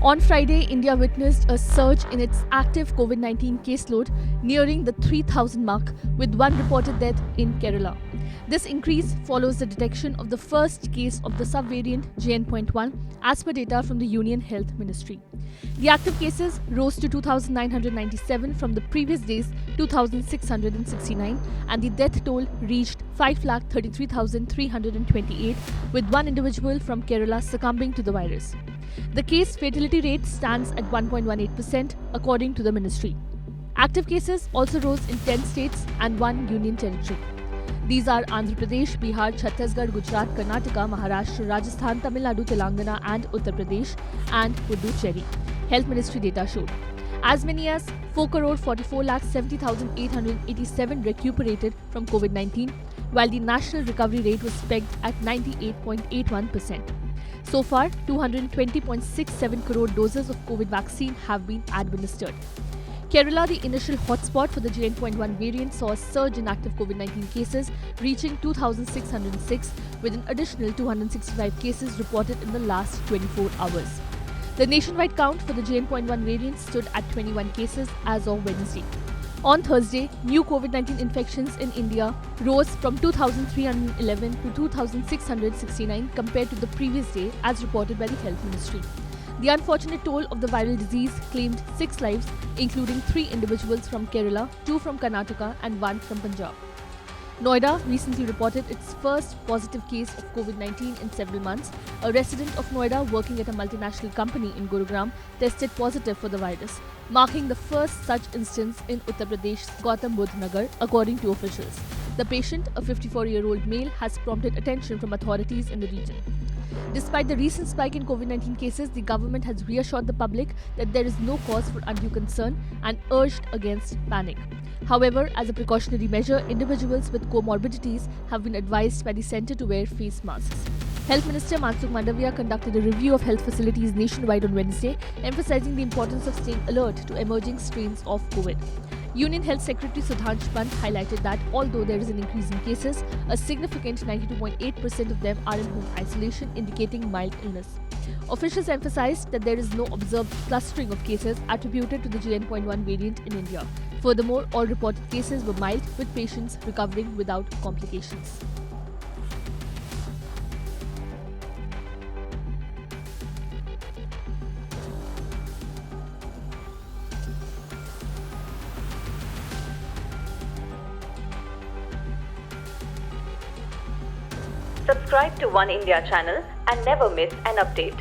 On Friday, India witnessed a surge in its active COVID-19 caseload, nearing the 3,000 mark, with one reported death in Kerala. This increase follows the detection of the first case of the subvariant JN.1 as per data from the Union Health Ministry. The active cases rose to 2,997 from the previous day's 2,669, and the death toll reached 5,33,328, with one individual from Kerala succumbing to the virus. The case fatality rate stands at 1.18% according to the ministry. Active cases also rose in 10 states and 1 union territory. These are Andhra Pradesh, Bihar, Chhattisgarh, Gujarat, Karnataka, Maharashtra, Rajasthan, Tamil Nadu, Telangana and Uttar Pradesh and Puducherry. Health Ministry data showed. As many as 4,44,70,887 recuperated from COVID-19, while the national recovery rate was pegged at 98.81%. So far, 220.67 crore doses of COVID vaccine have been administered. Kerala, the initial hotspot for the JN.1 variant, saw a surge in active COVID-19 cases, reaching 2,606, with an additional 265 cases reported in the last 24 hours. The nationwide count for the JN.1 variant stood at 21 cases as of Wednesday. On Thursday, new COVID-19 infections in India rose from 2,311 to 2,669 compared to the previous day, as reported by the Health Ministry. The unfortunate toll of the viral disease claimed 6 lives, including 3 individuals from Kerala, 2 from Karnataka and 1 from Punjab. Noida recently reported its first positive case of COVID-19 in several months. A resident of Noida working at a multinational company in Gurugram tested positive for the virus, marking the first such instance in Uttar Pradesh's Gautam Budh Nagar, according to officials. The patient, a 54-year-old male, has prompted attention from authorities in the region. Despite the recent spike in COVID-19 cases, the government has reassured the public that there is no cause for undue concern and urged against panic. However, as a precautionary measure, individuals with comorbidities have been advised by the centre to wear face masks. Health Minister Mansukh Mandaviya conducted a review of health facilities nationwide on Wednesday, emphasizing the importance of staying alert to emerging strains of COVID. Union Health Secretary Sudhanshu Pant highlighted that although there is an increase in cases, a significant 92.8% of them are in home isolation, indicating mild illness. Officials emphasized that there is no observed clustering of cases attributed to the JN.1 variant in India. Furthermore, all reported cases were mild, with patients recovering without complications. Subscribe to One India channel and never miss an update.